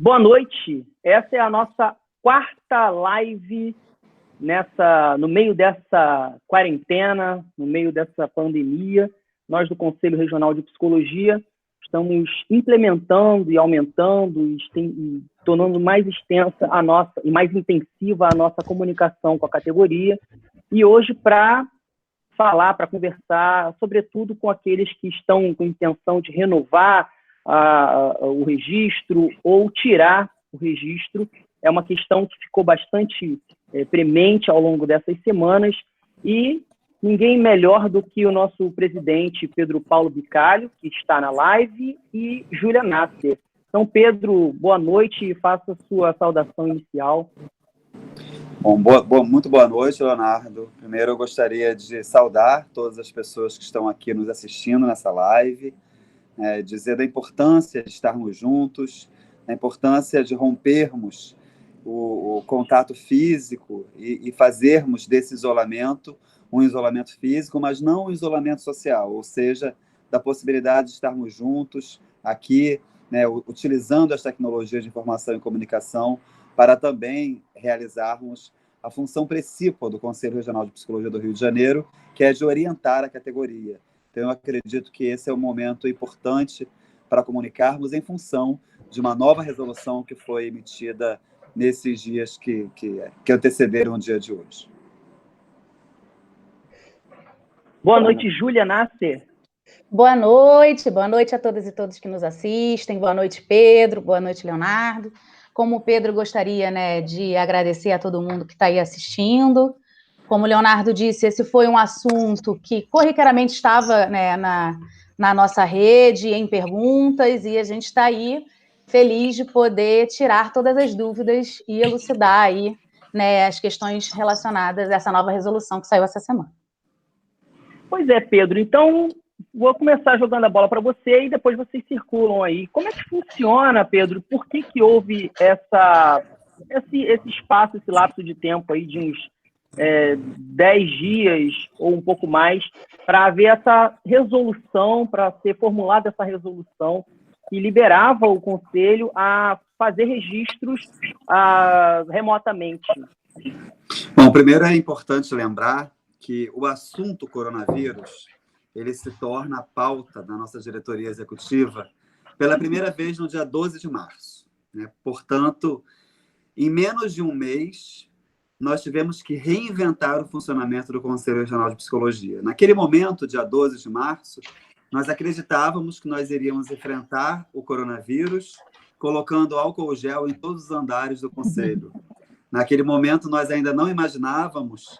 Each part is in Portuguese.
Boa noite. Essa é a nossa quarta live no meio dessa quarentena, no meio dessa pandemia. Nós do Conselho Regional de Psicologia estamos implementando e aumentando e tornando mais extensa a nossa e mais intensiva a nossa comunicação com a categoria. E hoje para falar, para conversar, sobretudo com aqueles que estão com intenção de renovar o registro ou tirar o registro. É uma questão que ficou bastante premente ao longo dessas semanas e ninguém melhor do que o nosso presidente Pedro Paulo Bicalho, que está na live, e Júlia Nasser. Então, Pedro, boa noite e faça a sua saudação inicial. Bom, muito boa noite, Leonardo. Primeiro, eu gostaria de saudar todas as pessoas que estão aqui nos assistindo nessa live, dizer da importância de estarmos juntos, da importância de rompermos o contato físico e fazermos desse isolamento um isolamento físico, mas não um isolamento social, ou seja, da possibilidade de estarmos juntos aqui, utilizando as tecnologias de informação e comunicação para também realizarmos a função principal do Conselho Regional de Psicologia do Rio de Janeiro, que é de orientar a categoria. Então, eu acredito que esse é um momento importante para comunicarmos em função de uma nova resolução que foi emitida nesses dias que antecederam o dia de hoje. Boa noite, Júlia Nasser. Boa noite a todas e todos que nos assistem. Boa noite, Pedro. Boa noite, Leonardo. Como o Pedro, gostaria de agradecer a todo mundo que está aí assistindo. Como o Leonardo disse, esse foi um assunto que corriqueiramente estava na nossa rede, em perguntas, e a gente está aí feliz de poder tirar todas as dúvidas e elucidar aí, as questões relacionadas a essa nova resolução que saiu essa semana. Pois é, Pedro. Então, vou começar jogando a bola para você e depois vocês circulam aí. Como é que funciona, Pedro? Por que houve esse espaço, esse lapso de tempo aí de uns 10 dias ou um pouco mais para haver essa resolução, para ser formulada essa resolução que liberava o Conselho a fazer registros remotamente? Bom, primeiro é importante lembrar que o assunto coronavírus ele se torna a pauta da nossa diretoria executiva pela primeira vez no dia 12 de março. Portanto, em menos de um mês, nós tivemos que reinventar o funcionamento do Conselho Regional de Psicologia. Naquele momento, dia 12 de março, nós acreditávamos que nós iríamos enfrentar o coronavírus colocando álcool gel em todos os andares do Conselho. Naquele momento, nós ainda não imaginávamos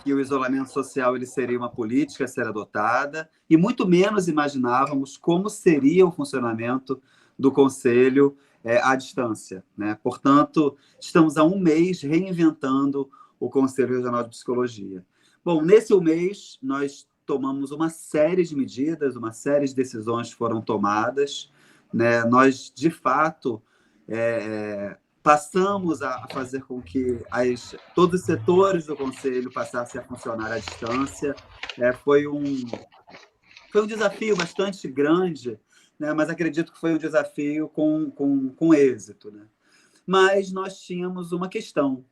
que o isolamento social ele seria uma política a ser adotada e muito menos imaginávamos como seria o funcionamento do Conselho à distância. Portanto, estamos há um mês reinventando o Conselho Regional de Psicologia. Bom, nesse um mês, nós tomamos uma série de medidas, uma série de decisões foram tomadas. Nós, de fato, passamos a fazer com que todos os setores do Conselho passassem a funcionar à distância. Foi um desafio bastante grande, mas acredito que foi um desafio com êxito. Mas nós tínhamos uma questão.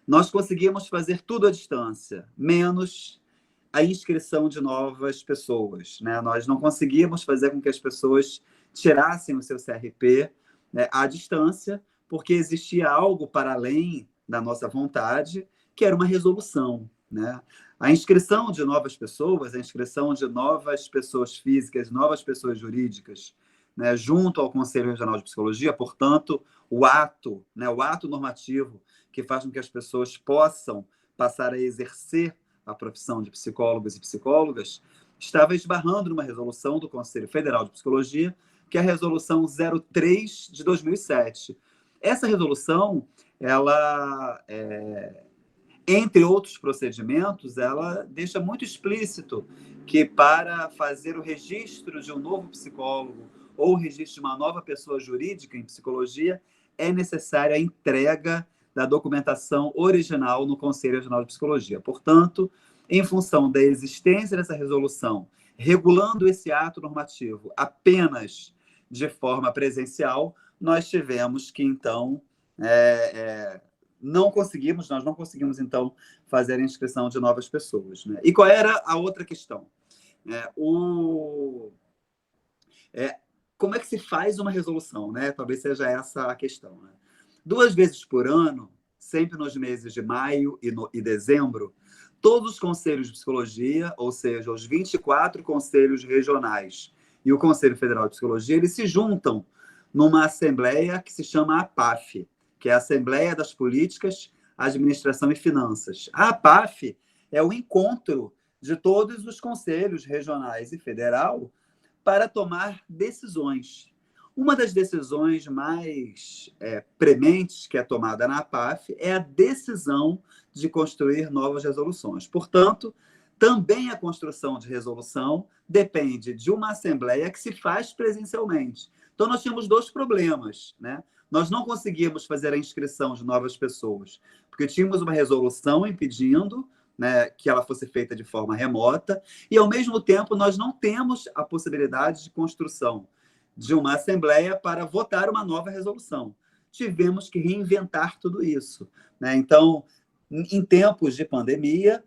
Nós conseguimos fazer tudo à distância, menos a inscrição de novas pessoas. Nós não conseguimos fazer com que as pessoas tirassem o seu CRP à distância, porque existia algo para além da nossa vontade, que era uma resolução. A inscrição de novas pessoas, a inscrição de novas pessoas físicas, novas pessoas jurídicas, junto ao Conselho Regional de Psicologia, portanto, o ato normativo que faz com que as pessoas possam passar a exercer a profissão de psicólogos e psicólogas, estava esbarrando numa resolução do Conselho Federal de Psicologia, que é a Resolução 03 de 2007. Essa resolução, ela, entre outros procedimentos, ela deixa muito explícito que para fazer o registro de um novo psicólogo ou o registro de uma nova pessoa jurídica em psicologia, é necessária a entrega da documentação original no Conselho Regional de Psicologia. Portanto, em função da existência dessa resolução, regulando esse ato normativo apenas de forma presencial, nós tivemos que, então, nós não conseguimos, então, fazer a inscrição de novas pessoas, né? E qual era a outra questão? Como é que se faz uma resolução, né? Talvez seja essa a questão, né? 2 vezes por ano, sempre nos meses de maio e dezembro, todos os conselhos de psicologia, ou seja, os 24 conselhos regionais e o Conselho Federal de Psicologia, eles se juntam numa assembleia que se chama APAF, que é a Assembleia das Políticas, Administração e Finanças. A APAF é o encontro de todos os conselhos regionais e federal para tomar decisões. Uma das decisões mais prementes que é tomada na APAF é a decisão de construir novas resoluções. Portanto, também a construção de resolução depende de uma assembleia que se faz presencialmente. Então, nós tínhamos 2 problemas, né? Nós não conseguíamos fazer a inscrição de novas pessoas, porque tínhamos uma resolução impedindo, né, que ela fosse feita de forma remota, e, ao mesmo tempo, nós não temos a possibilidade de construção de uma assembleia para votar uma nova resolução. Tivemos que reinventar tudo isso, né? Então, em tempos de pandemia,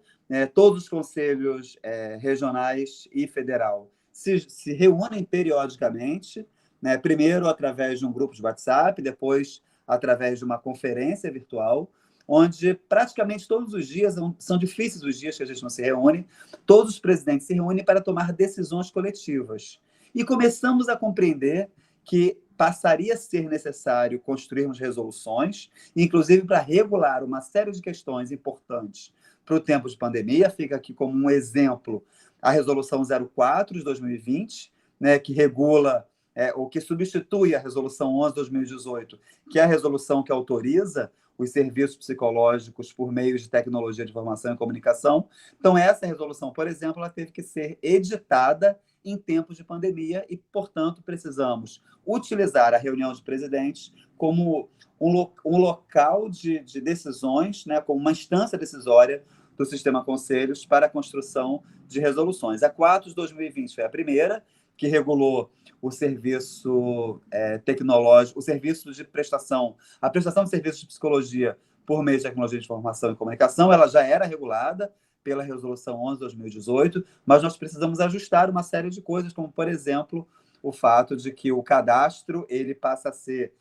todos os conselhos regionais e federal se reúnem periodicamente, né? Primeiro através de um grupo de WhatsApp, depois através de uma conferência virtual, onde praticamente todos os dias, são difíceis os dias que a gente não se reúne, todos os presidentes se reúnem para tomar decisões coletivas. E começamos a compreender que passaria a ser necessário construirmos resoluções, inclusive para regular uma série de questões importantes para o tempo de pandemia. Fica aqui como um exemplo a Resolução 04 de 2020, né, que regula ou que substitui a Resolução 11 de 2018, que é a resolução que autoriza os serviços psicológicos por meio de tecnologia de informação e comunicação. Então, essa resolução, por exemplo, ela teve que ser editada em tempos de pandemia e, portanto, precisamos utilizar a reunião de presidentes como um local de decisões, né, como uma instância decisória do sistema conselhos para a construção de resoluções. A 4 de 2020 foi a primeira, que regulou o serviço tecnológico, o serviço de prestação, a prestação de serviços de psicologia por meio de tecnologia de informação e comunicação. Ela já era regulada pela Resolução 11 de 2018, mas nós precisamos ajustar uma série de coisas, como, por exemplo, o fato de que o cadastro ele passa a ser,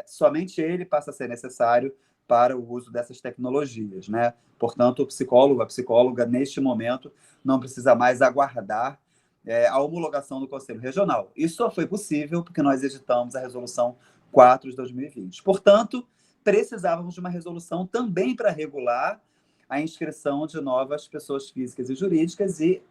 somente ele passa a ser necessário para o uso dessas tecnologias, né? Portanto, o psicólogo, a psicóloga, neste momento, não precisa mais aguardar a homologação do Conselho Regional. Isso só foi possível porque nós editamos a Resolução 4 de 2020. Portanto, precisávamos de uma resolução também para regular a inscrição de novas pessoas físicas e jurídicas, e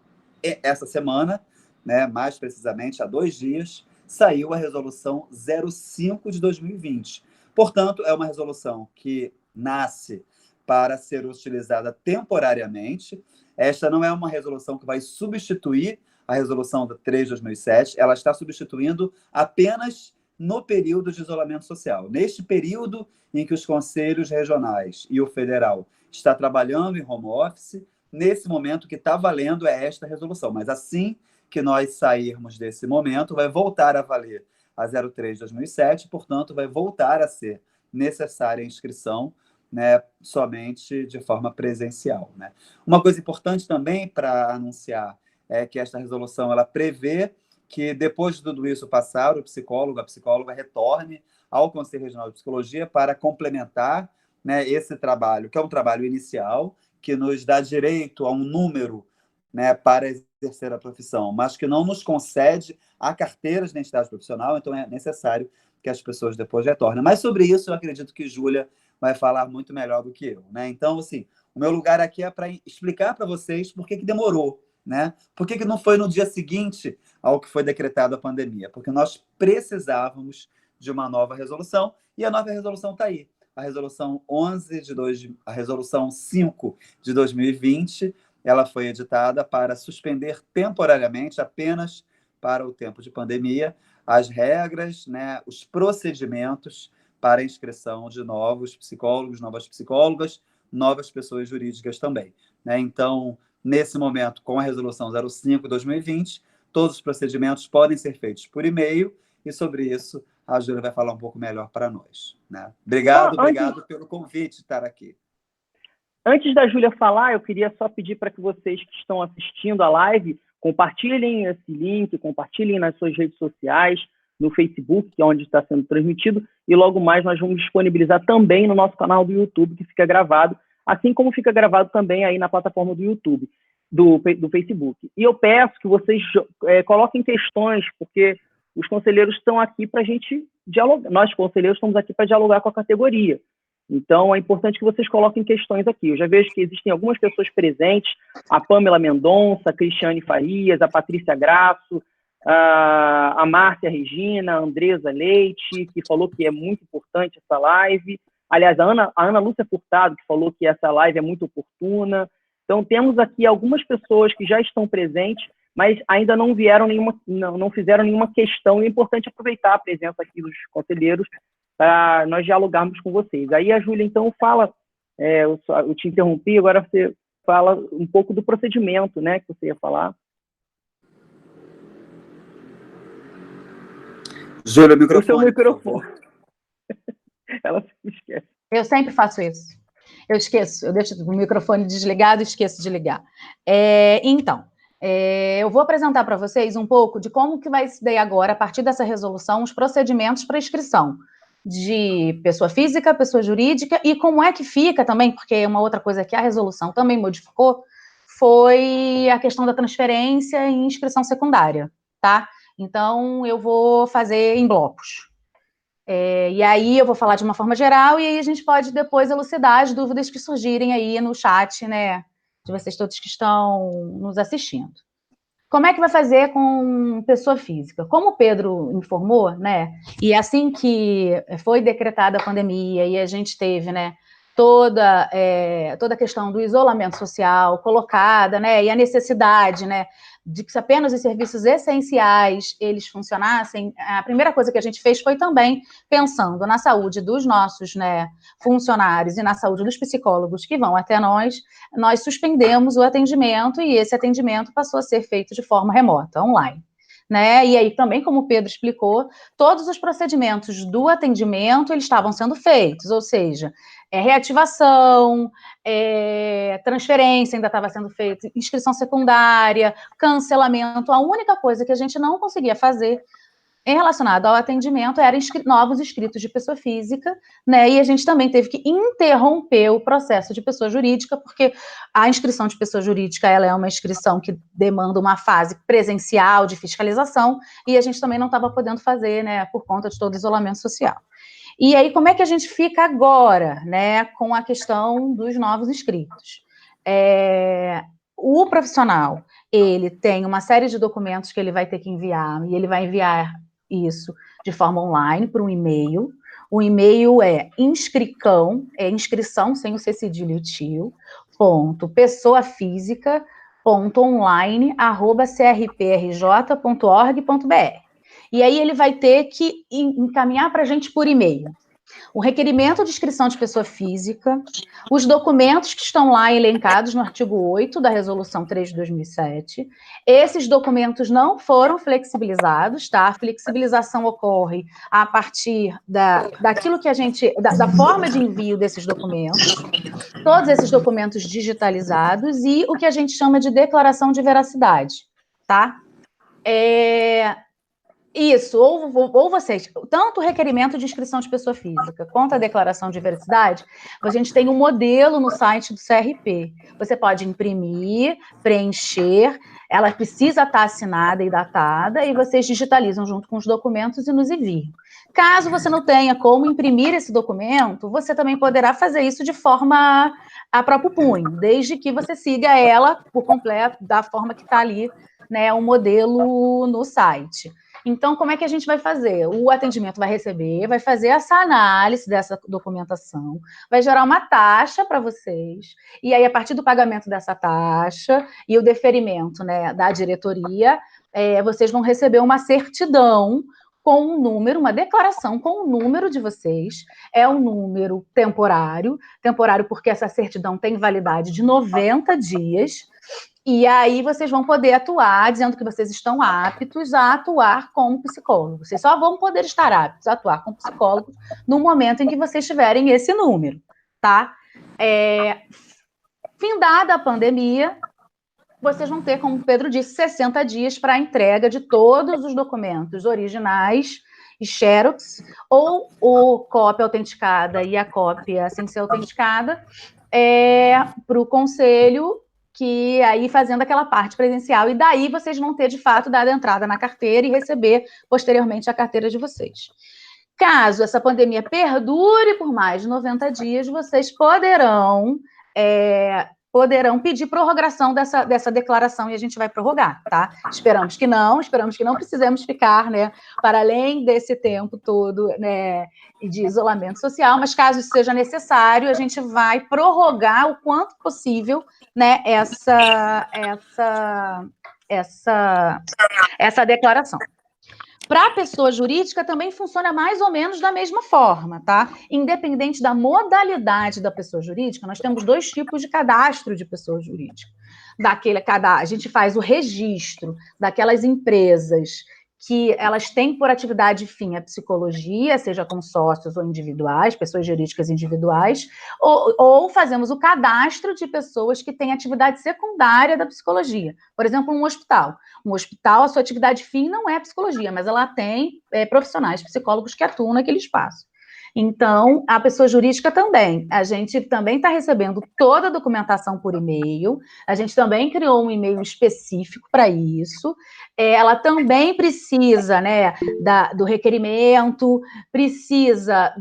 essa semana, né, mais precisamente há 2 dias, saiu a Resolução 05 de 2020. Portanto, é uma resolução que nasce para ser utilizada temporariamente. Esta não é uma resolução que vai substituir a Resolução 3 de 2007, ela está substituindo apenas no período de isolamento social. Neste período em que os conselhos regionais e o federal está trabalhando em home office, nesse momento que está valendo é esta resolução. Mas assim que nós sairmos desse momento, vai voltar a valer a 03 de 2007, portanto, vai voltar a ser necessária a inscrição, né, somente de forma presencial, né? Uma coisa importante também para anunciar é que esta resolução ela prevê que, depois de tudo isso passar, o psicólogo, a psicóloga retorne ao Conselho Regional de Psicologia para complementar, né, esse trabalho, que é um trabalho inicial, que nos dá direito a um número, né, para exercer a profissão, mas que não nos concede a carteira de identidade profissional, então é necessário que as pessoas depois retornem. Mas sobre isso eu acredito que Júlia vai falar muito melhor do que eu, né? Então, assim, o meu lugar aqui é para explicar para vocês por que demorou, né? Por que não foi no dia seguinte ao que foi decretada a pandemia? Porque nós precisávamos de uma nova resolução, e a nova resolução está aí. A resolução 5 de 2020, ela foi editada para suspender temporariamente, apenas para o tempo de pandemia, as regras, né, os procedimentos para a inscrição de novos psicólogos, novas psicólogas, novas pessoas jurídicas também, né? Então, nesse momento, com a Resolução 05 de 2020, todos os procedimentos podem ser feitos por e-mail, e sobre isso a Júlia vai falar um pouco melhor para nós, né? Obrigado pelo convite de estar aqui. Antes da Júlia falar, eu queria só pedir para que vocês que estão assistindo a live compartilhem esse link, compartilhem nas suas redes sociais, no Facebook, que é onde está sendo transmitido, e logo mais nós vamos disponibilizar também no nosso canal do YouTube, que fica gravado, assim como fica gravado também aí na plataforma do YouTube, do Facebook. E eu peço que vocês coloquem questões, porque os conselheiros estão aqui para a gente dialogar, nós conselheiros estamos aqui para dialogar com a categoria. Então, é importante que vocês coloquem questões aqui. Eu já vejo que existem algumas pessoas presentes, a Pamela Mendonça, a Cristiane Farias, a Patrícia Graço, a Márcia Regina, a Andresa Leite, que falou que é muito importante essa live. Aliás, a Ana Lúcia Furtado, que falou que essa live é muito oportuna. Então, temos aqui algumas pessoas que já estão presentes, mas ainda não fizeram nenhuma questão. E é importante aproveitar a presença aqui dos conselheiros para nós dialogarmos com vocês. Aí a Júlia, então, fala, eu te interrompi, agora você fala um pouco do procedimento, né, que você ia falar. Júlia, o seu microfone. Ela se esquece. Eu sempre faço isso. Eu esqueço, eu deixo o microfone desligado e esqueço de ligar. Então, eu vou apresentar para vocês um pouco de como que vai se dar agora, a partir dessa resolução, os procedimentos para inscrição de pessoa física, pessoa jurídica, e como é que fica também, porque uma outra coisa que a resolução também modificou foi a questão da transferência e inscrição secundária, tá? Então, eu vou fazer em blocos. E aí eu vou falar de uma forma geral, e aí a gente pode depois elucidar as dúvidas que surgirem aí no chat, né, de vocês todos que estão nos assistindo. Como é que vai fazer com pessoa física? Como o Pedro informou, né, e assim que foi decretada a pandemia e a gente teve, né, toda a questão do isolamento social colocada, né, e a necessidade, né, de que apenas os serviços essenciais eles funcionassem, a primeira coisa que a gente fez foi também pensando na saúde dos nossos, né, funcionários e na saúde dos psicólogos que vão até nós suspendemos o atendimento e esse atendimento passou a ser feito de forma remota, online. Né? E aí também, como o Pedro explicou, todos os procedimentos do atendimento eles estavam sendo feitos, ou seja, reativação, transferência ainda estava sendo feita, inscrição secundária, cancelamento. A única coisa que a gente não conseguia fazer em relacionado ao atendimento eram novos inscritos de pessoa física, né? E a gente também teve que interromper o processo de pessoa jurídica, porque a inscrição de pessoa jurídica ela é uma inscrição que demanda uma fase presencial de fiscalização, e a gente também não estava podendo fazer, né, por conta de todo o isolamento social. E aí, como é que a gente fica agora, né, com a questão dos novos inscritos? O profissional, ele tem uma série de documentos que ele vai ter que enviar, e ele vai enviar isso de forma online, por um e-mail. O e-mail é inscricão, inscrição sem o C cedilho e o tio, pessoafísica.online@crprj.org.br. E aí ele vai ter que encaminhar para a gente por e-mail o requerimento de inscrição de pessoa física, os documentos que estão lá elencados no artigo 8 da Resolução 3 de 2007. Esses documentos não foram flexibilizados, tá? A flexibilização ocorre a partir daquilo que a gente... da forma de envio desses documentos, todos esses documentos digitalizados e o que a gente chama de declaração de veracidade, tá? Isso, ou vocês, tanto o requerimento de inscrição de pessoa física quanto a declaração de veracidade, a gente tem um modelo no site do CRP. Você pode imprimir, preencher, ela precisa estar assinada e datada, e vocês digitalizam junto com os documentos e nos enviam. Caso você não tenha como imprimir esse documento, você também poderá fazer isso de forma a próprio punho, desde que você siga ela por completo, da forma que está ali, né, o modelo no site. Então, como é que a gente vai fazer? O atendimento vai receber, vai fazer essa análise dessa documentação, vai gerar uma taxa para vocês, e aí, a partir do pagamento dessa taxa e o deferimento, né, da diretoria, vocês vão receber uma certidão com um número, uma declaração com o número de vocês, é um número temporário porque essa certidão tem validade de 90 dias, E aí vocês vão poder atuar, dizendo que vocês estão aptos a atuar como psicólogos. Vocês só vão poder estar aptos a atuar como psicólogos no momento em que vocês tiverem esse número, tá? Findada a pandemia, vocês vão ter, como o Pedro disse, 60 dias para a entrega de todos os documentos originais e xerox, ou o cópia autenticada e a cópia sem ser autenticada, para o conselho, que aí fazendo aquela parte presencial, e daí vocês vão ter, de fato, dado entrada na carteira e receber, posteriormente, a carteira de vocês. Caso essa pandemia perdure por mais de 90 dias, vocês poderão pedir prorrogação dessa declaração e a gente vai prorrogar, tá? Esperamos que não precisemos ficar, né, para além desse tempo todo, né, de isolamento social, mas caso isso seja necessário, a gente vai prorrogar o quanto possível, né, essa declaração. Para a pessoa jurídica também funciona mais ou menos da mesma forma, tá? Independente da modalidade da pessoa jurídica, nós temos 2 tipos de cadastro de pessoa jurídica. A gente faz o registro daquelas empresas que elas têm por atividade fim a psicologia, seja com sócios ou individuais, pessoas jurídicas individuais, ou fazemos o cadastro de pessoas que têm atividade secundária da psicologia. Por exemplo, um hospital. Um hospital, a sua atividade fim não é psicologia, mas ela tem profissionais psicólogos que atuam naquele espaço. Então, a pessoa jurídica também. A gente também está recebendo toda a documentação por e-mail. A gente também criou um e-mail específico para isso. Ela também precisa, né, do requerimento, precisa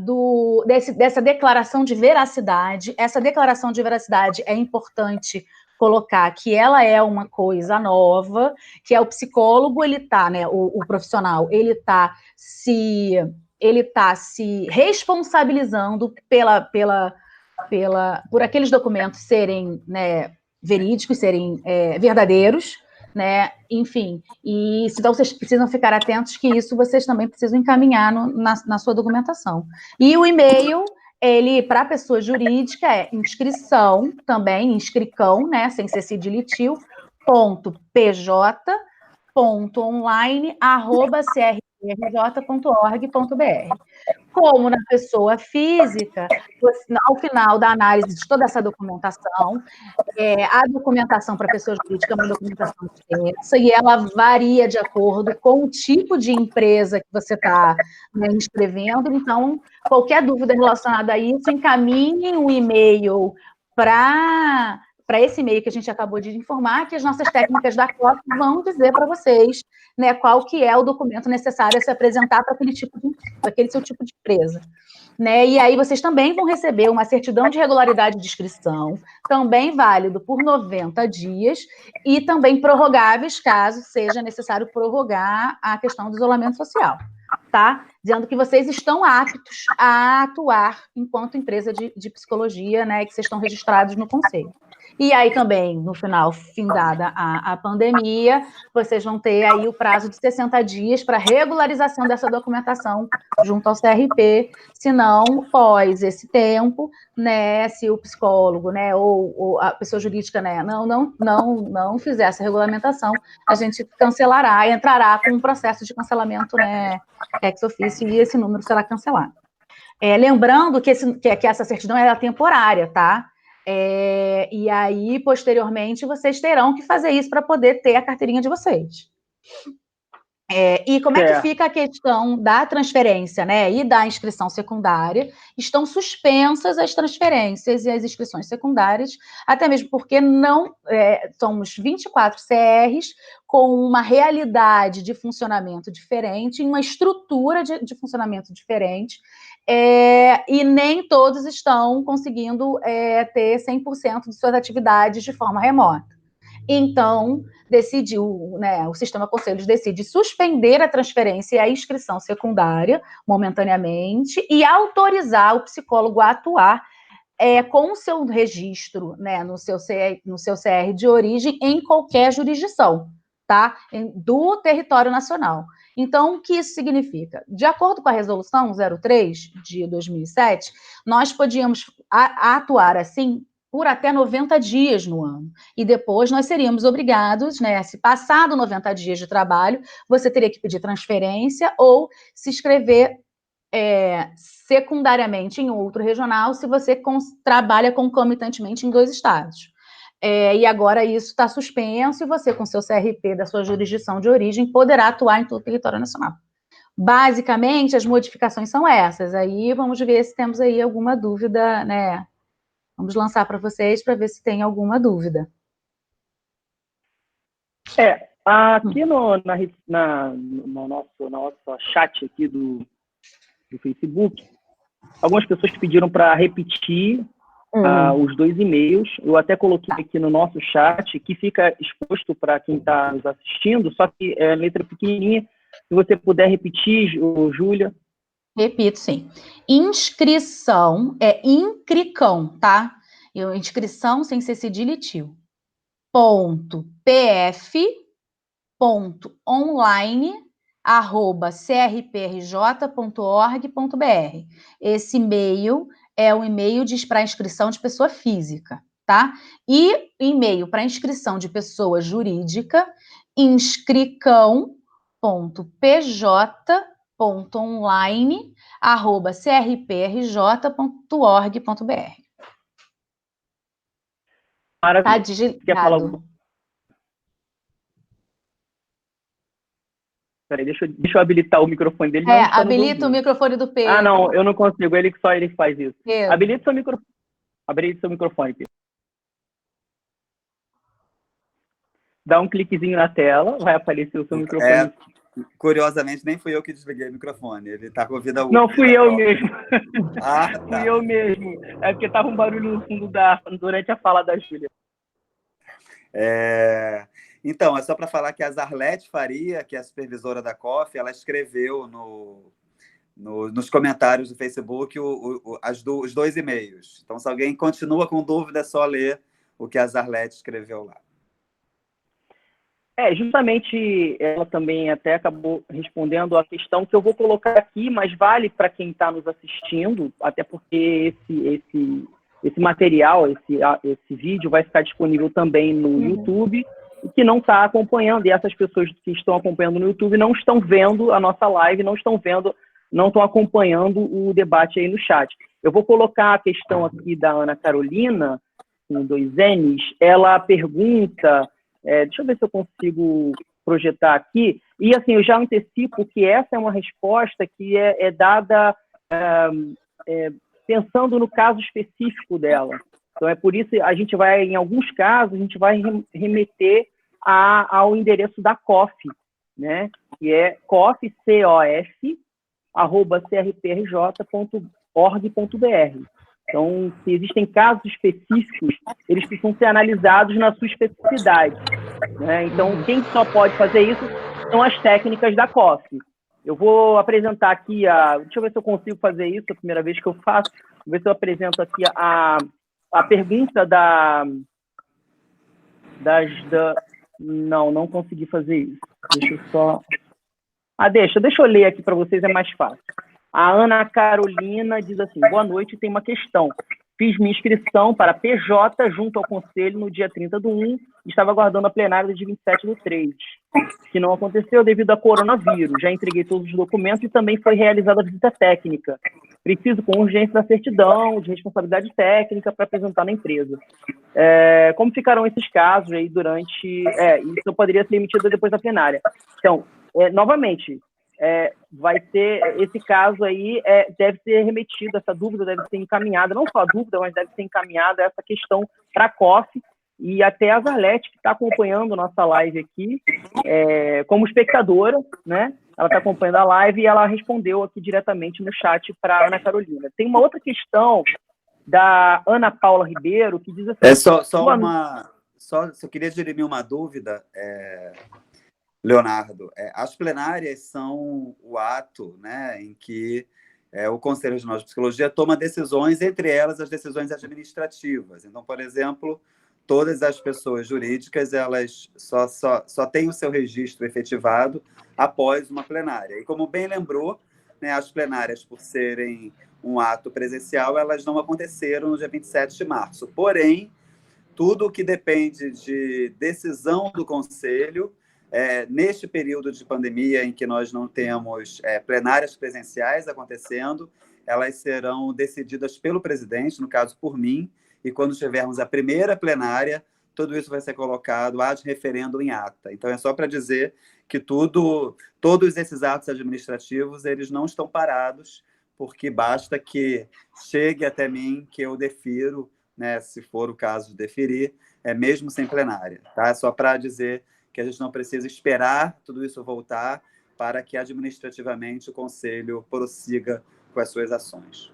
dessa declaração de veracidade. Essa declaração de veracidade é importante colocar que ela é uma coisa nova, que é o psicólogo, ele está, né, o profissional, ele está se responsabilizando por aqueles documentos serem, né, verídicos, serem verdadeiros, né, enfim, e então vocês precisam ficar atentos que isso vocês também precisam encaminhar na sua documentação. E o e-mail, ele, para a pessoa jurídica, é inscrição, também, inscricão, né, sem ser cedilitio, .pj.online@crj.org.br. Como na pessoa física, ao final da análise de toda essa documentação, a documentação para a pessoa jurídica é uma documentação extensa e ela varia de acordo com o tipo de empresa que você está, né, inscrevendo. Então, qualquer dúvida relacionada a isso, encaminhe um e-mail para esse e-mail que a gente acabou de informar, que as nossas técnicas da COP vão dizer para vocês, né, qual que é o documento necessário a se apresentar para aquele seu tipo de empresa. Né? E aí vocês também vão receber uma certidão de regularidade de inscrição, também válido por 90 dias, e também prorrogáveis, caso seja necessário prorrogar a questão do isolamento social, tá? Dizendo que vocês estão aptos a atuar enquanto empresa de psicologia, né, que vocês estão registrados no Conselho. E aí também, no final, findada a pandemia, vocês vão ter aí o prazo de 60 dias para regularização dessa documentação junto ao CRP, se não, pós esse tempo, né, se o psicólogo, né, ou a pessoa jurídica, né, não fizer essa regulamentação, a gente cancelará, entrará com um processo de cancelamento, né, ex officio, e esse número será cancelado. Lembrando que essa certidão é temporária, tá? E aí, posteriormente, vocês terão que fazer isso para poder ter a carteirinha de vocês. E como é que fica a questão da transferência, né, e da inscrição secundária? Estão suspensas as transferências e as inscrições secundárias, até mesmo porque somos 24 CRs com uma realidade de funcionamento diferente, uma estrutura de funcionamento diferente, e nem todos estão conseguindo ter 100% de suas atividades de forma remota. Então, decidiu, né, o Sistema Conselhos decide suspender a transferência e a inscrição secundária, momentaneamente, e autorizar o psicólogo a atuar com o seu registro, né, no seu CR de origem em qualquer jurisdição, tá? Do território nacional. Então, o que isso significa? De acordo com a Resolução 03 de 2007, nós podíamos atuar assim por até 90 dias no ano. E depois nós seríamos obrigados, né, se passado 90 dias de trabalho, você teria que pedir transferência ou se inscrever secundariamente em outro regional se você trabalha concomitantemente em 2 estados. E agora isso está suspenso e você, com seu CRP da sua jurisdição de origem, poderá atuar em todo o território nacional. Basicamente, as modificações são essas. Aí vamos ver se temos aí alguma dúvida, né? Vamos lançar para vocês para ver se tem alguma dúvida. Aqui no nosso chat aqui do Facebook, algumas pessoas pediram para repetir os 2 e-mails. Eu até coloquei aqui no nosso chat, que fica exposto para quem está nos assistindo, só que é letra pequenininha. Se você puder repetir, Júlia. Repito, sim. Inscrição é incricão, tá? Inscrição sem ser cedilha e tio. pf.online@crprj.org.br. Esse e-mail é o e-mail para inscrição de pessoa física, tá? E e-mail para inscrição de pessoa jurídica, inscricão.pj.online@crprj.org.br. Tá digitado. Peraí, deixa eu habilitar o microfone dele. Habilita o microfone do Pedro. Não, eu não consigo. Ele faz isso. Pedro. Habilita seu microfone, Pedro. Dá um cliquezinho na tela, vai aparecer o seu microfone. Curiosamente, nem fui eu que desliguei o microfone. Ele está com a vida útil. Não, fui eu mesmo. Tá. Fui eu mesmo. É porque estava um barulho no fundo durante a fala da Júlia. Então, é só para falar que a Zarlete Faria, que é a supervisora da COF, ela escreveu nos comentários do Facebook os 2 e-mails. Então, se alguém continua com dúvida, é só ler o que a Zarlete escreveu lá. Justamente ela também até acabou respondendo a questão que eu vou colocar aqui, mas vale para quem está nos assistindo, até porque esse material, esse vídeo vai ficar disponível também no YouTube, e que não está acompanhando, e essas pessoas que estão acompanhando no YouTube não estão vendo a nossa live, não estão acompanhando o debate aí no chat. Eu vou colocar a questão aqui da Ana Carolina, com 2 N's. Ela pergunta, deixa eu ver se eu consigo projetar aqui, e assim, eu já antecipo que essa é uma resposta que é dada pensando no caso específico dela. Então, é por isso que a gente vai, em alguns casos, a gente vai remeter ao endereço da COF, né? Que é cof@crprj.org.br. Então, se existem casos específicos, eles precisam ser analisados na sua especificidade, né? Então, quem só pode fazer isso são as técnicas da COF. Eu vou apresentar aqui deixa eu ver se eu consigo fazer isso, é a primeira vez que eu faço. Vou ver se eu apresento aqui a pergunta Não consegui fazer isso. Deixa eu só... deixa eu ler aqui para vocês, é mais fácil. A Ana Carolina diz assim: boa noite, tem uma questão. Fiz minha inscrição para PJ junto ao Conselho no dia 30/1 e estava aguardando a plenária de 27/3, que não aconteceu devido a coronavírus. Já entreguei todos os documentos e também foi realizada a visita técnica. Preciso com urgência da certidão de responsabilidade técnica para apresentar na empresa. Como ficarão esses casos aí durante... isso poderia ser emitido depois da plenária. Então, novamente... vai ser esse caso aí, deve ser remetido, essa dúvida deve ser encaminhada, não só a dúvida, mas deve ser encaminhada essa questão para a COF e até a Zarlete, que está acompanhando nossa live aqui, como espectadora, né? Ela está acompanhando a live e ela respondeu aqui diretamente no chat para a Ana Carolina. Tem uma outra questão da Ana Paula Ribeiro, que diz assim... Só eu queria dirimir uma dúvida, Leonardo, as plenárias são o ato, né, em que o Conselho Regional de Psicologia toma decisões, entre elas as decisões administrativas. Então, por exemplo, todas as pessoas jurídicas elas só têm o seu registro efetivado após uma plenária. E como bem lembrou, né, as plenárias, por serem um ato presencial, elas não aconteceram no dia 27 de março. Porém, tudo o que depende de decisão do Conselho, neste período de pandemia em que nós não temos plenárias presenciais acontecendo, elas serão decididas pelo presidente, no caso por mim, e quando tivermos a primeira plenária, tudo isso vai ser colocado ad referendo em ata. Então, é só para dizer que todos esses atos administrativos, eles não estão parados, porque basta que chegue até mim que eu defiro, né, se for o caso de deferir, mesmo sem plenária. Tá? Só para dizer que a gente não precisa esperar tudo isso voltar para que administrativamente o Conselho prossiga com as suas ações.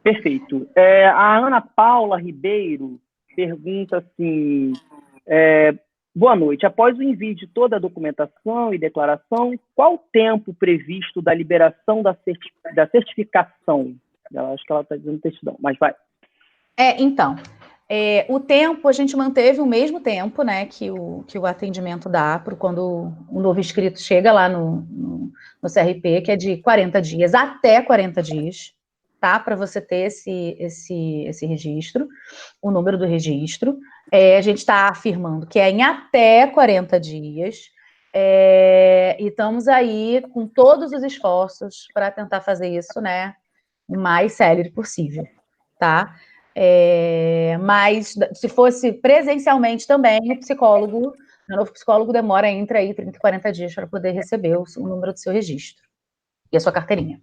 Perfeito. A Ana Paula Ribeiro pergunta assim, boa noite, após o envio de toda a documentação e declaração, qual o tempo previsto da liberação da certificação? Acho que ela está dizendo textão, mas vai. Então, o tempo, a gente manteve o mesmo tempo, né, que o atendimento dá para quando o novo inscrito chega lá no CRP, que é de 40 dias, até 40 dias, tá, para você ter esse registro, o número do registro. A gente está afirmando que é em até 40 dias, e estamos aí com todos os esforços para tentar fazer isso, né, o mais célere possível, tá? Mas se fosse presencialmente também, o novo psicólogo demora entre aí 30 e 40 dias para poder receber o número do seu registro e a sua carteirinha.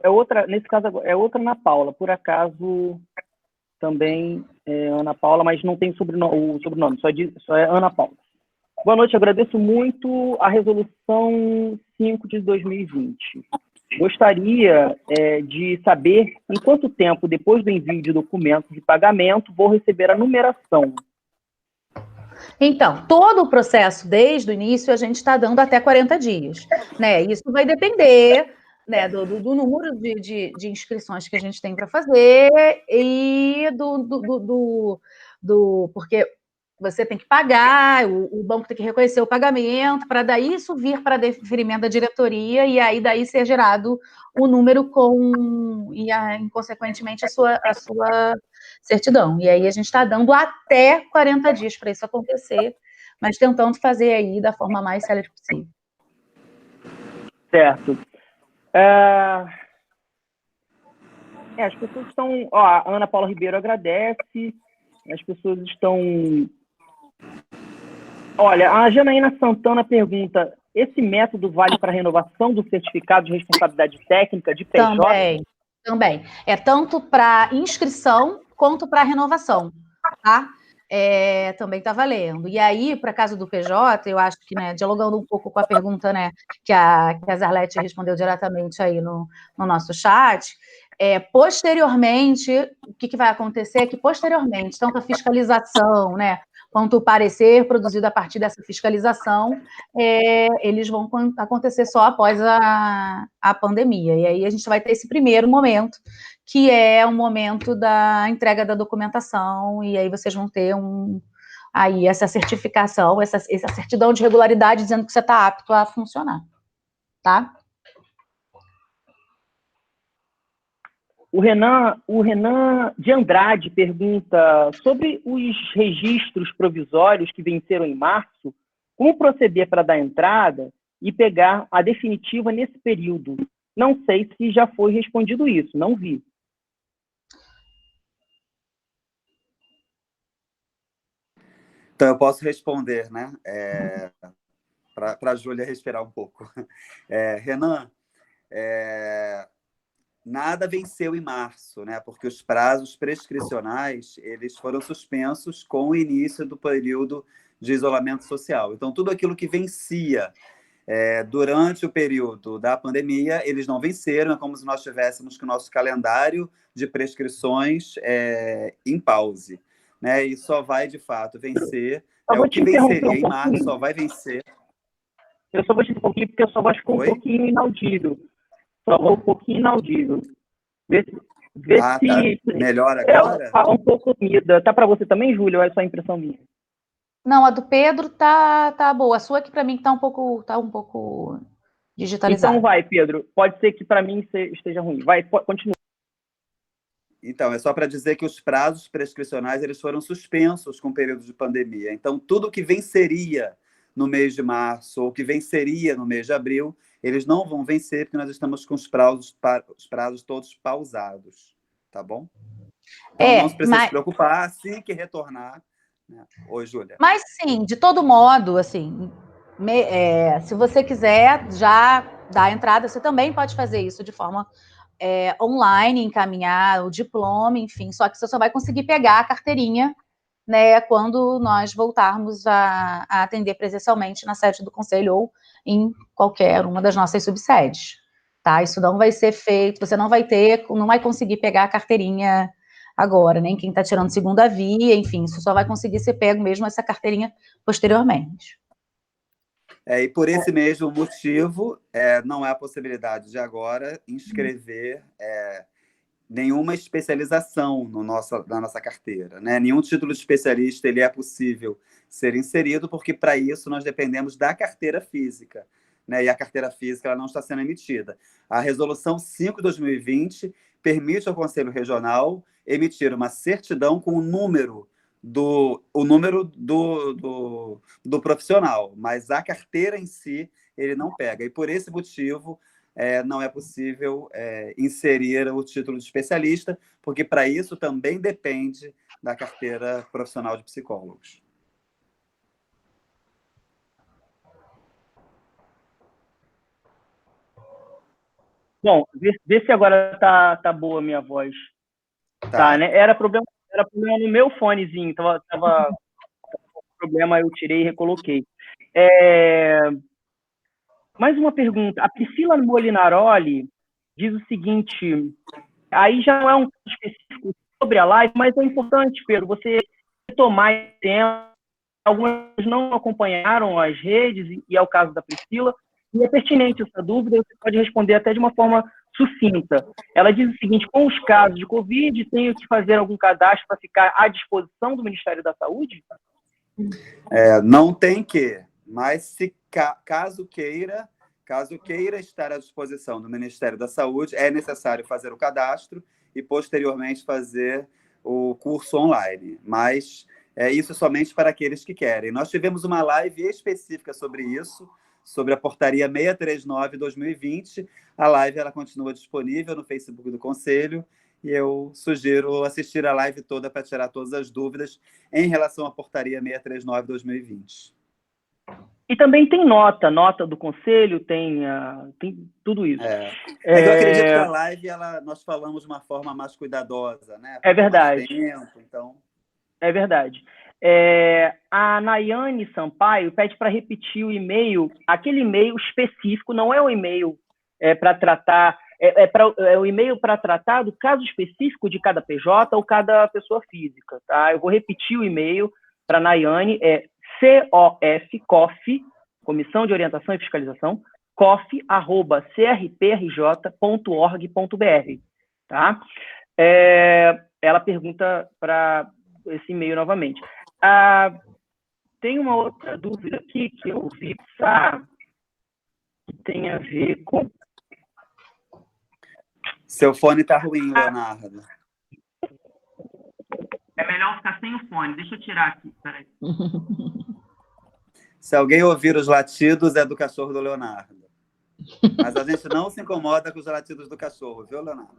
Outra, nesse caso, é outra Ana Paula, por acaso também Ana Paula, mas não tem o sobrenome, só é Ana Paula. Boa noite, agradeço muito a resolução 5 de 2020. Gostaria de saber em quanto tempo, depois do envio de documentos de pagamento, vou receber a numeração. Então, todo o processo, desde o início, a gente está dando até 40 dias. Né? Isso vai depender, né, do número de inscrições que a gente tem para fazer e porque você tem que pagar, o banco tem que reconhecer o pagamento, para daí isso vir para deferimento da diretoria, e aí daí ser gerado o número consequentemente, a sua certidão. E aí a gente está dando até 40 dias para isso acontecer, mas tentando fazer aí da forma mais célere possível. Certo. As pessoas estão... a Ana Paula Ribeiro agradece, as pessoas estão... Olha, a Janaína Santana pergunta, esse método vale para renovação do certificado de responsabilidade técnica de PJ? Também. É tanto para inscrição quanto para renovação, tá? Também está valendo. E aí, para caso do PJ, eu acho que, né, dialogando um pouco com a pergunta, né, que a Zarlete respondeu diretamente aí no nosso chat, posteriormente, o que vai acontecer é que, posteriormente, tanto a fiscalização, né, quanto o parecer produzido a partir dessa fiscalização, eles vão acontecer só após a pandemia. E aí a gente vai ter esse primeiro momento, que é o momento da entrega da documentação, e aí vocês vão ter aí essa certificação, essa certidão de regularidade dizendo que você está apto a funcionar, tá? O Renan de Andrade pergunta sobre os registros provisórios que venceram em março, como proceder para dar entrada e pegar a definitiva nesse período? Não sei se já foi respondido isso, não vi. Então, eu posso responder, né? Para a Júlia respirar um pouco. Renan, nada venceu em março, né? Porque os prazos prescricionais eles foram suspensos com o início do período de isolamento social. Então, tudo aquilo que vencia durante o período da pandemia, eles não venceram, é como se nós tivéssemos com o nosso calendário de prescrições em pause. Né? E só vai, de fato, vencer. O que venceria em março só vai vencer. Eu só vou te interromper porque a sua voz ficou um pouquinho inaudível. Só um pouquinho inaudível. Vê se... Tá. Melhor agora? Um pouco sumida. Tá para você também, Júlia, ou é só impressão minha? Não, a do Pedro tá boa. A sua que para mim tá um pouco digitalizada. Então vai, Pedro. Pode ser que para mim esteja ruim. Vai, continua. Então, é só para dizer que os prazos prescricionais eles foram suspensos com o período de pandemia. Então, tudo que venceria no mês de março ou que venceria no mês de abril, eles não vão vencer porque nós estamos com os prazos todos pausados, tá bom? Então, não precisa se preocupar, assim que retornar. Né? Oi, Júlia. Mas, sim, de todo modo, assim, se você quiser já dar a entrada, você também pode fazer isso de forma online, encaminhar o diploma, enfim, só que você só vai conseguir pegar a carteirinha, né, quando nós voltarmos a atender presencialmente na sede do Conselho ou em qualquer uma das nossas subsedes, tá? Isso não vai ser feito, você não vai conseguir pegar a carteirinha agora, nem quem está tirando segunda via, enfim, isso só vai conseguir ser pego mesmo essa carteirinha posteriormente. E por esse mesmo motivo, não há possibilidade de agora inscrever nenhuma especialização na nossa carteira. Né? Nenhum título de especialista ele é possível ser inserido, porque para isso nós dependemos da carteira física. Né? E a carteira física ela não está sendo emitida. A Resolução 5 de 2020 permite ao Conselho Regional emitir uma certidão com o número do profissional, mas a carteira em si ele não pega. E por esse motivo não é possível inserir o título de especialista, porque para isso também depende da carteira profissional de psicólogos. Bom, vê se agora tá boa a minha voz. Tá, né? Era problema no meu fonezinho, tava problema, eu tirei e recoloquei. Mais uma pergunta. A Priscila Molinaroli diz o seguinte, aí já não é um específico sobre a live, mas é importante, Pedro, você tomar tempo. Algumas não acompanharam as redes, e é o caso da Priscila, e é pertinente essa dúvida, você pode responder até de uma forma sucinta. Ela diz o seguinte, com os casos de Covid, tenho que fazer algum cadastro para ficar à disposição do Ministério da Saúde? Não tem que, mas se caso queira estar à disposição do Ministério da Saúde, é necessário fazer o cadastro e, posteriormente, fazer o curso online. Mas isso somente para aqueles que querem. Nós tivemos uma live específica sobre isso, sobre a portaria 639/2020. A live ela continua disponível no Facebook do Conselho e eu sugiro assistir a live toda para tirar todas as dúvidas em relação à portaria 639/2020. E também tem nota do Conselho, tem tudo isso. Eu acredito que a live nós falamos de uma forma mais cuidadosa, né? É verdade. Mais tempo, então... É verdade. A Nayane Sampaio pede para repetir o e-mail, aquele e-mail específico, não é o e-mail para tratar, é o e-mail para tratar do caso específico de cada PJ ou cada pessoa física. Tá? Eu vou repetir o e-mail para a Nayane, COF, Comissão de Orientação e Fiscalização, cof@crprj.org.br. Tá? Ela pergunta para esse e-mail novamente. Tem uma outra dúvida aqui que eu vi, que tem a ver com... Seu fone está ruim, Leonardo. É melhor ficar sem o fone. Deixa eu tirar aqui, peraí. Se alguém ouvir os latidos, é do cachorro do Leonardo. Mas a gente não se incomoda com os latidos do cachorro, viu, Leonardo?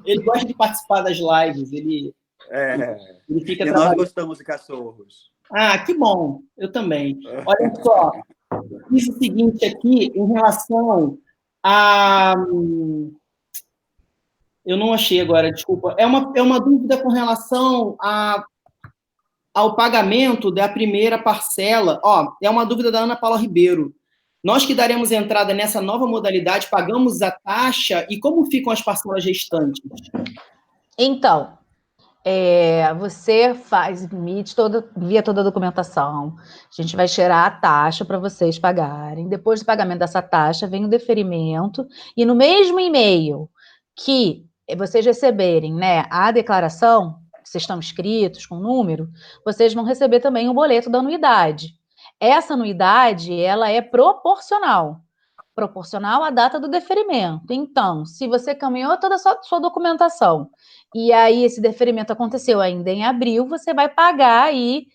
Ele gosta de participar das lives, ele fica e nós gostamos de cachorros. Que bom, eu também. Olha só, diz o seguinte aqui, em relação a... Eu não achei agora, desculpa. É uma dúvida com relação ao pagamento da primeira parcela. É uma dúvida da Ana Paula Ribeiro. Nós que daremos entrada nessa nova modalidade, pagamos a taxa e como ficam as parcelas restantes? Então, você envia toda a documentação, a gente vai tirar a taxa para vocês pagarem. Depois do pagamento dessa taxa, vem o deferimento, e no mesmo e-mail que vocês receberem, né, a declaração, vocês estão inscritos com número, vocês vão receber também o boleto da anuidade. Essa anuidade, ela é proporcional à data do deferimento. Então, se você caminhou toda a sua documentação e aí esse deferimento aconteceu ainda em abril, você vai pagar aí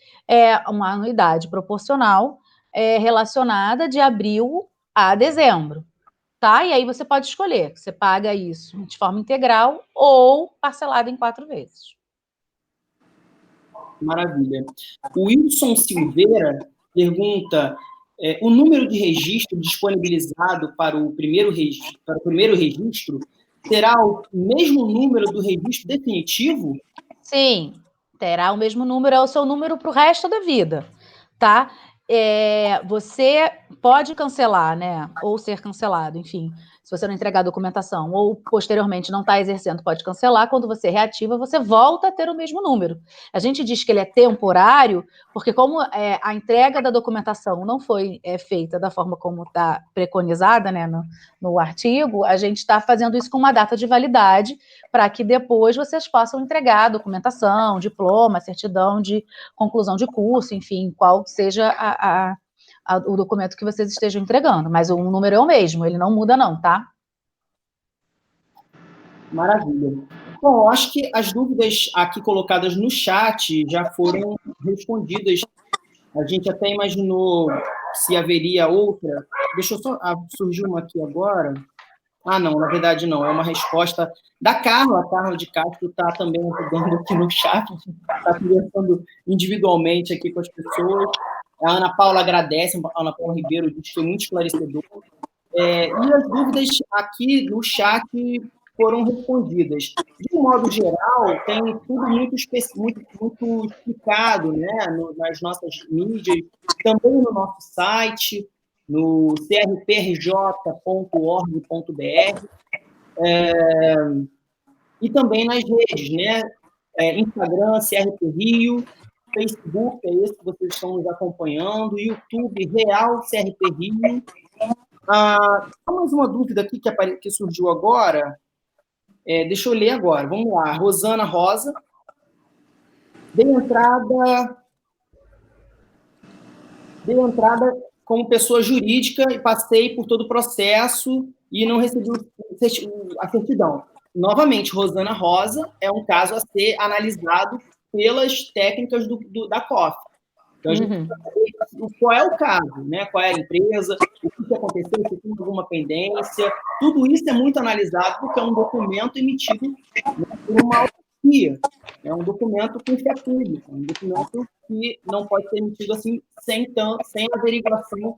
uma anuidade proporcional relacionada de abril a dezembro, tá? E aí você pode escolher, você paga isso de forma integral ou parcelado em 4 vezes. Maravilha. O Wilson Silveira pergunta: o número de registro disponibilizado para o primeiro registro terá o mesmo número do registro definitivo? Sim, terá o mesmo número, é o seu número para o resto da vida, tá? Você pode cancelar, né? Ou ser cancelado, enfim. Se você não entregar a documentação ou posteriormente não está exercendo, pode cancelar. Quando você reativa, você volta a ter o mesmo número. A gente diz que ele é temporário, porque como a entrega da documentação não foi feita da forma como está preconizada, né, no artigo, a gente está fazendo isso com uma data de validade para que depois vocês possam entregar a documentação, diploma, certidão de conclusão de curso, enfim, qual seja o documento que vocês estejam entregando, mas o número é o mesmo, ele não muda não, tá? Maravilha. Bom, acho que as dúvidas aqui colocadas no chat já foram respondidas. A gente até imaginou se haveria outra. Deixa eu só... surgiu uma aqui agora. Não, na verdade não, é uma resposta da Carla. A Carla de Castro está também ajudando aqui no chat, está conversando individualmente aqui com as pessoas. A Ana Paula agradece, a Ana Paula Ribeiro diz que foi muito esclarecedor. E as dúvidas aqui no chat foram respondidas. De um modo geral, tem tudo muito explicado, né, nas nossas mídias, também no nosso site, no crprj.org.br, e também nas redes, né? Instagram, CRP Rio, Facebook, é esse que vocês estão nos acompanhando, YouTube, Real CRP Rio. Só mais uma dúvida aqui que surgiu agora. Deixa eu ler agora. Vamos lá. Rosana Rosa. Dei entrada como pessoa jurídica e passei por todo o processo e não recebi a certidão. Novamente, Rosana Rosa é um caso a ser analisado pelas técnicas da COF. Então, a gente precisa saber qual é o caso, né? Qual é a empresa, o que aconteceu, se tem alguma pendência. Tudo isso é muito analisado porque é um documento emitido, né, por uma autarquia. É um documento com fé pública, um documento que não pode ser emitido assim sem averiguação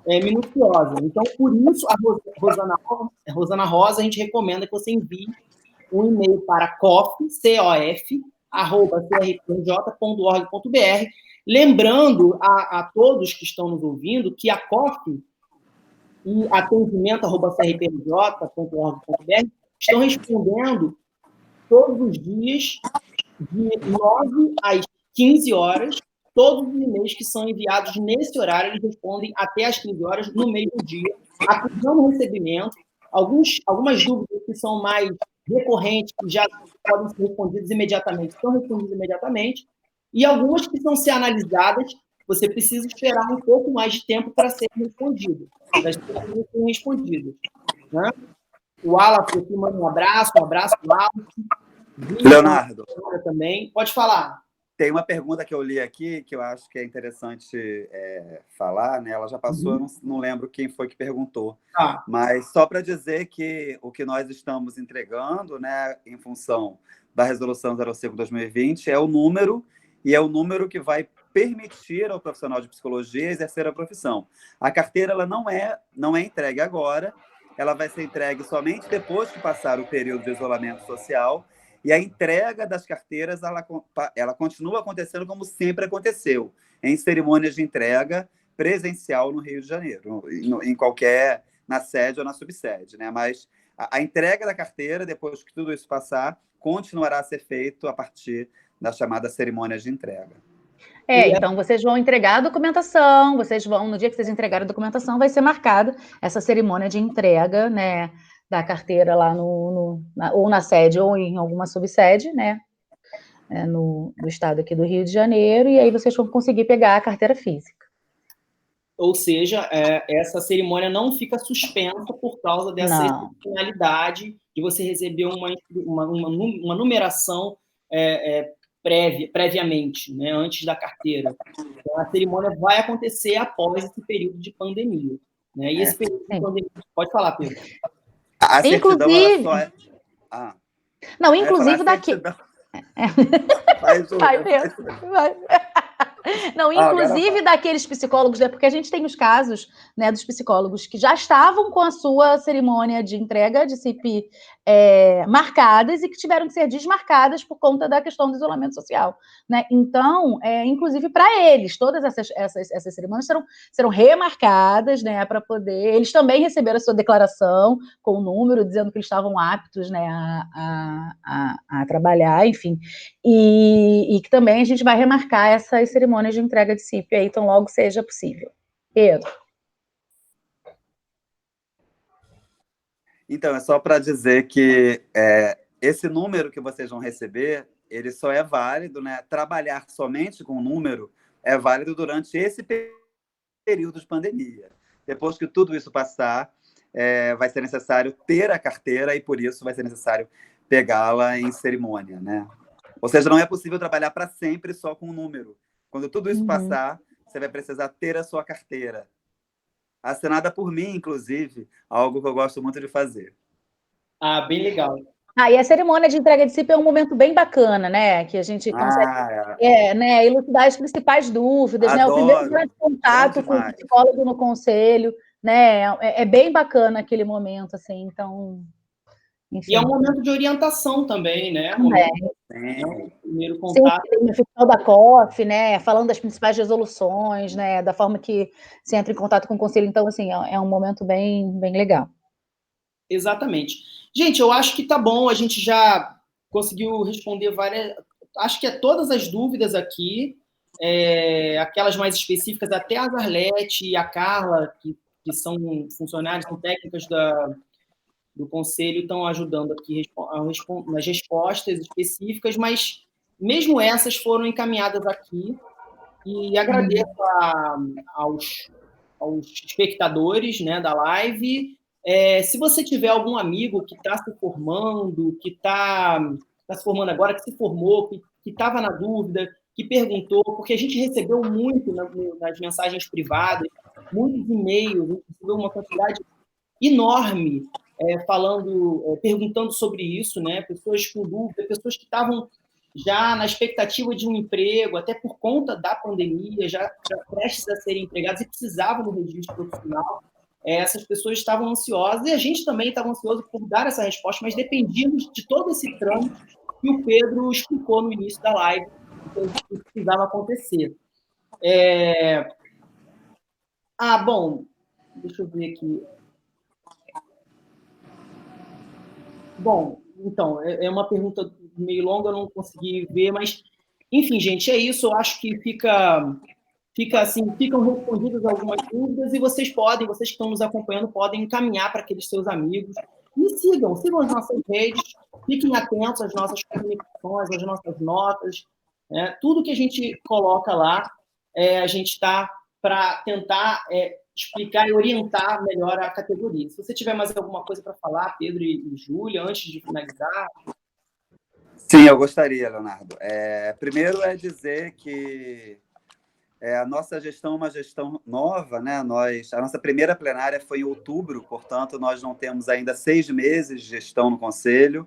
minuciosa. Então, por isso, a Rosana Rosa, a gente recomenda que você envie um e-mail para cof@crpj.org.br, lembrando a todos que estão nos ouvindo que a COF e atendimento@crpj.org.br estão respondendo todos os dias de 9 às 15 horas, todos os e-mails que são enviados nesse horário, eles respondem até às 15 horas no meio do dia, acusando o recebimento. Algumas dúvidas que são mais recorrentes, que já podem ser respondidas imediatamente, são respondidas imediatamente, e algumas que precisam ser analisadas, você precisa esperar um pouco mais de tempo para serem respondidas. Elas precisam ser respondidas. Né? O Wallace aqui manda um abraço, Wallace. Leonardo. Também. Pode falar. Tem uma pergunta que eu li aqui que eu acho que é interessante falar, né? Ela já passou, eu não lembro quem foi que perguntou. Mas só para dizer que o que nós estamos entregando, né, em função da Resolução 05/2020, é o número, e é o número que vai permitir ao profissional de psicologia exercer a profissão. A carteira ela não é entregue agora, ela vai ser entregue somente depois que passar o período de isolamento social. E a entrega das carteiras, ela continua acontecendo como sempre aconteceu, em cerimônias de entrega presencial no Rio de Janeiro, na sede ou na subsede, né? Mas a entrega da carteira, depois que tudo isso passar, continuará a ser feito a partir das chamadas cerimônias de entrega. Então vocês vão entregar a documentação, no dia que vocês entregarem a documentação, vai ser marcada essa cerimônia de entrega, né, da carteira lá ou na sede ou em alguma subsede, né, no estado aqui do Rio de Janeiro, e aí vocês vão conseguir pegar a carteira física. Ou seja, essa cerimônia não fica suspensa por causa dessa excepcionalidade de você receber uma numeração previamente, né, antes da carteira. Então, a cerimônia vai acontecer após esse período de pandemia. Né? E esse período de pandemia... Pode falar, Pedro. A certidão, inclusive... ela só Não, inclusive daqui... Vai. Não, inclusive daqueles psicólogos, né, porque a gente tem os casos, né, dos psicólogos que já estavam com a sua cerimônia de entrega de CIP marcadas e que tiveram que ser desmarcadas por conta da questão do isolamento social, né? Então, inclusive para eles, todas essas cerimônias serão remarcadas, né, para poder... Eles também receberam a sua declaração com o número, dizendo que eles estavam aptos, né, a trabalhar, enfim, e que também a gente vai remarcar essas cerimônias de entrega de CIP aí, tão logo seja possível. Pedro. Então, é só para dizer que esse número que vocês vão receber, ele só é válido, né? Trabalhar somente com o número é válido durante esse período de pandemia. Depois que tudo isso passar, vai ser necessário ter a carteira e, por isso, vai ser necessário pegá-la em cerimônia, né? Ou seja, não é possível trabalhar para sempre só com o número. Quando tudo isso passar, você vai precisar ter a sua carteira. Assinada por mim, inclusive, algo que eu gosto muito de fazer. Bem legal. E a cerimônia de entrega de CIP é um momento bem bacana, né? Que a gente consegue né, elucidar as principais dúvidas, né? O primeiro grande contato com o psicólogo no conselho, né? É bem bacana aquele momento, assim, então... Enfim. E é um momento de orientação também, né? O primeiro contato. Sim, no final da COF, né? Falando das principais resoluções, né? Da forma que se entra em contato com o conselho. Então, assim, é um momento bem, bem legal. Exatamente. Gente, eu acho que tá bom, a gente já conseguiu responder acho que todas as dúvidas aqui, aquelas mais específicas, até a Arlete e a Carla, que são funcionários, são técnicas do Conselho, estão ajudando aqui nas respostas específicas, mas mesmo essas foram encaminhadas aqui, e agradeço aos espectadores, né, da live. Se você tiver algum amigo que está se formando, que está se formando agora, que se formou, que estava na dúvida, que perguntou, porque a gente recebeu muito nas mensagens privadas, muitos e-mails, a gente recebeu uma quantidade enorme perguntando sobre isso, né? Pessoas com dúvida, pessoas que estavam já na expectativa de um emprego, até por conta da pandemia, já prestes a serem empregadas e precisavam do registro profissional. Essas pessoas estavam ansiosas, e a gente também estava ansioso por dar essa resposta, mas dependíamos de todo esse trâmite que o Pedro explicou no início da live, que precisava acontecer. Bom, deixa eu ver aqui. Bom, então, é uma pergunta meio longa, eu não consegui ver, mas, enfim, gente, é isso. Eu acho que ficam respondidas algumas dúvidas, e vocês que estão nos acompanhando, podem encaminhar para aqueles seus amigos. E sigam as nossas redes, fiquem atentos às nossas comunicações, às nossas notas. Tudo que a gente coloca lá, a gente está para tentar explicar e orientar melhor a categoria. Se você tiver mais alguma coisa para falar, Pedro e Júlia, antes de finalizar... Sim, eu gostaria, Leonardo. Primeiro dizer que a nossa gestão é uma gestão nova, né? A nossa primeira plenária foi em outubro, portanto, nós não temos ainda 6 meses de gestão no Conselho,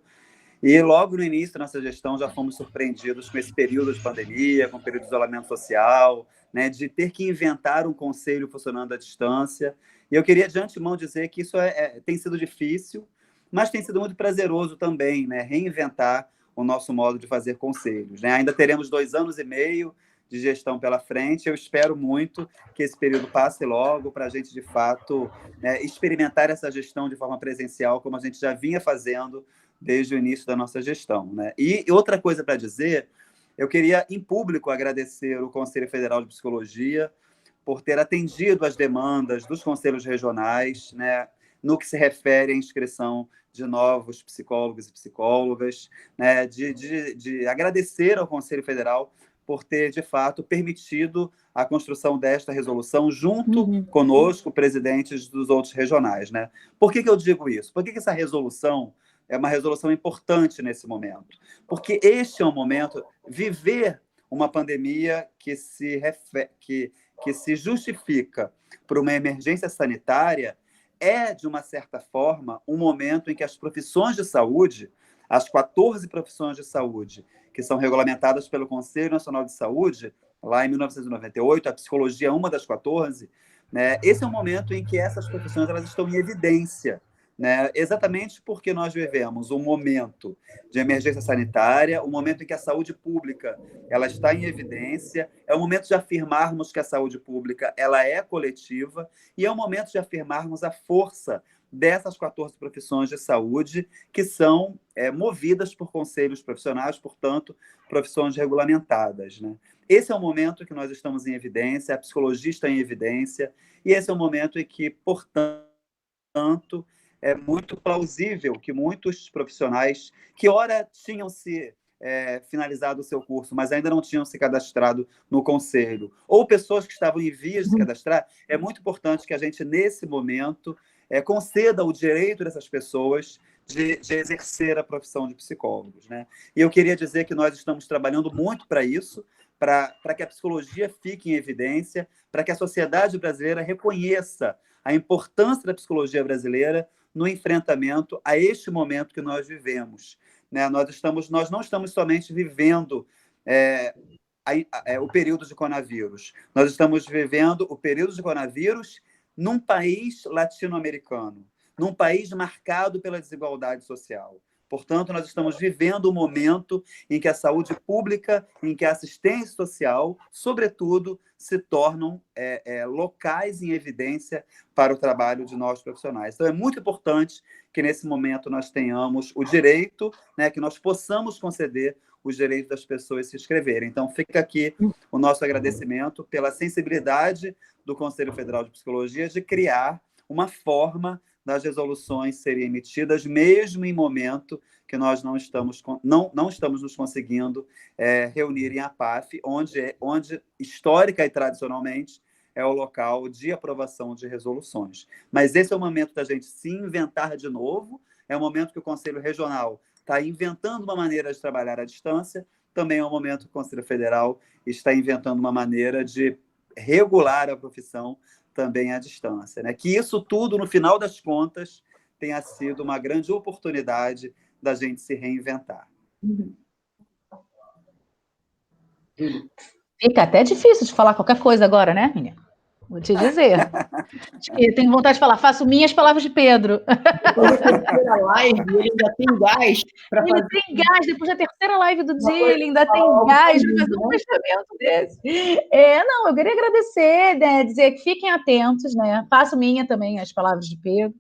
e logo no início da nossa gestão já fomos surpreendidos com esse período de pandemia, com o período de isolamento social, né? De ter que inventar um conselho funcionando à distância. E eu queria, de antemão, dizer que isso tem sido difícil, mas tem sido muito prazeroso também, né? Reinventar o nosso modo de fazer conselhos, né? Ainda teremos 2 anos e meio de gestão pela frente. Eu espero muito que esse período passe logo para a gente, de fato, experimentar essa gestão de forma presencial, como a gente já vinha fazendo desde o início da nossa gestão, né? E outra coisa para dizer, eu queria, em público, agradecer o Conselho Federal de Psicologia por ter atendido as demandas dos conselhos regionais, né, no que se refere à inscrição de novos psicólogos e psicólogas, né, de agradecer ao Conselho Federal por ter, de fato, permitido a construção desta resolução junto conosco, presidentes dos outros regionais. Né? Por que eu digo isso? Por que essa resolução é uma resolução importante nesse momento? Porque este é um momento, viver uma pandemia que se justifica por uma emergência sanitária é, de uma certa forma, um momento em que as profissões de saúde, as 14 profissões de saúde que são regulamentadas pelo Conselho Nacional de Saúde, lá em 1998, a psicologia é uma das 14, né? Esse é um momento em que essas profissões elas estão em evidência, né? Exatamente porque nós vivemos um momento de emergência sanitária, um momento em que a saúde pública ela está em evidência, é o momento de afirmarmos que a saúde pública ela é coletiva e é o momento de afirmarmos a força dessas 14 profissões de saúde que são movidas por conselhos profissionais, portanto, profissões regulamentadas. Né? Esse é o momento que nós estamos em evidência, a psicologia está em evidência, e esse é o momento em que, portanto, é muito plausível que muitos profissionais que, ora, tinham se finalizado o seu curso, mas ainda não tinham se cadastrado no conselho, ou pessoas que estavam em vias de se cadastrar, é muito importante que a gente, nesse momento, conceda o direito dessas pessoas de exercer a profissão de psicólogos. Né? E eu queria dizer que nós estamos trabalhando muito para isso, para que a psicologia fique em evidência, para que a sociedade brasileira reconheça a importância da psicologia brasileira no enfrentamento a este momento que nós vivemos. Né? Nós não estamos somente vivendo o período de coronavírus, nós estamos vivendo o período de coronavírus num país latino-americano, num país marcado pela desigualdade social. Portanto, nós estamos vivendo um momento em que a saúde pública, em que a assistência social, sobretudo, se tornam locais em evidência para o trabalho de nós profissionais. Então, é muito importante que, nesse momento, nós tenhamos o direito, né, que nós possamos conceder os direitos das pessoas se inscreverem. Então, fica aqui o nosso agradecimento pela sensibilidade do Conselho Federal de Psicologia de criar uma forma das resoluções serem emitidas, mesmo em momento que nós não estamos nos conseguindo reunir em APAF, onde histórica e tradicionalmente é o local de aprovação de resoluções. Mas esse é o momento da gente se inventar de novo, é o momento que o Conselho Regional está inventando uma maneira de trabalhar à distância, também é o momento que o Conselho Federal está inventando uma maneira de regular a profissão também à distância. Né? Que isso tudo, no final das contas, tenha sido uma grande oportunidade da gente se reinventar. Fica até difícil de falar qualquer coisa agora, né, menina? Vou te dizer. Tenho vontade de falar, faço minhas palavras de Pedro. Depois da terceira live, ele ainda tem gás para fazer. Ele tem gás, depois da terceira live do dia, ele ainda tem gás de fazer um fechamento desse. Não, eu queria agradecer, né, dizer que fiquem atentos, né? Faço minha também as palavras de Pedro.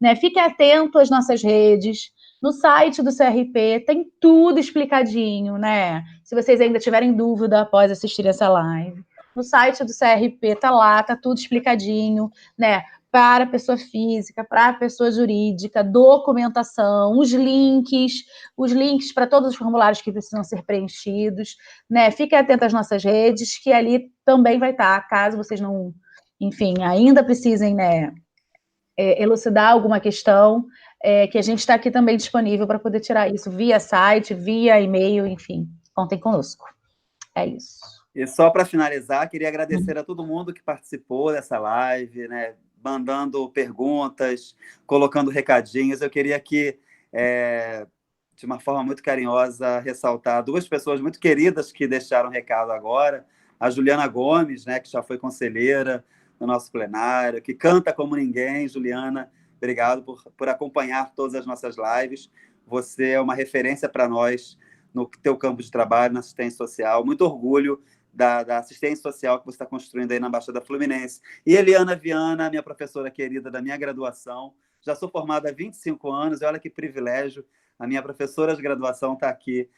Né? Fiquem atentos às nossas redes. No site do CRP tem tudo explicadinho, né? Se vocês ainda tiverem dúvida após assistir essa live. No site do CRP tá lá, tá tudo explicadinho, né? Para a pessoa física, para a pessoa jurídica, documentação, os links para todos os formulários que precisam ser preenchidos, né? Fiquem atentos às nossas redes, que ali também vai estar, caso vocês não, enfim, ainda precisem, né, elucidar alguma questão, que a gente está aqui também disponível para poder tirar isso via site, via e-mail, enfim, contem conosco. É isso. E só para finalizar, queria agradecer a todo mundo que participou dessa live, né, mandando perguntas, colocando recadinhos. Eu queria aqui, de uma forma muito carinhosa, ressaltar duas pessoas muito queridas que deixaram recado agora. A Juliana Gomes, né, que já foi conselheira no nosso plenário, que canta como ninguém. Juliana, obrigado por acompanhar todas as nossas lives. Você é uma referência para nós no teu campo de trabalho, na assistência social. Muito orgulho da assistência social que você está construindo aí na Baixada Fluminense. E Eliana Viana, minha professora querida da minha graduação. Já sou formada há 25 anos, e olha que privilégio. A minha professora de graduação está aqui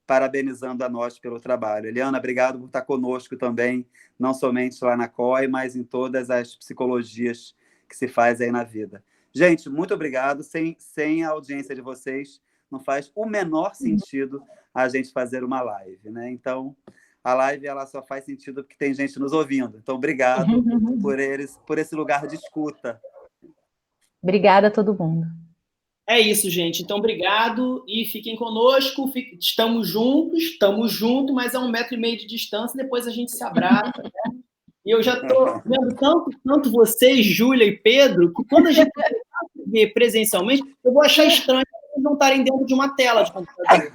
parabenizando a nós pelo trabalho. Eliana, obrigado por estar conosco também, não somente lá na COI, mas em todas as psicologias que se faz aí na vida. Gente, muito obrigado. Sem a audiência de vocês, não faz o menor sentido a gente fazer uma live, né? Então, a live ela só faz sentido porque tem gente nos ouvindo. Então, obrigado por esse lugar de escuta. Obrigada a todo mundo. É isso, gente. Então, obrigado e fiquem conosco. Estamos juntos, mas a 1,5 metro de distância, depois a gente se abraça, né? E eu já estou vendo tanto vocês, Júlia e Pedro, que quando a gente ver presencialmente, eu vou achar estranho vocês não estarem dentro de uma tela de computador.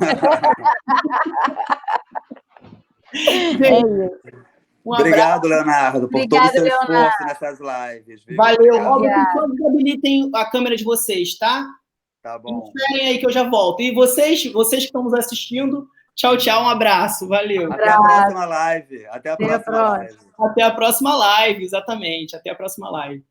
Obrigado, Leonardo, por todo o seu esforço nessas lives. Viu? Valeu. Só desabilitem a câmera de vocês, tá? Tá bom. Esperem aí que eu já volto. E vocês que estão nos assistindo, tchau, tchau, um abraço. Valeu. Até a próxima live. Até a próxima live. Até a próxima live, exatamente. Até a próxima live.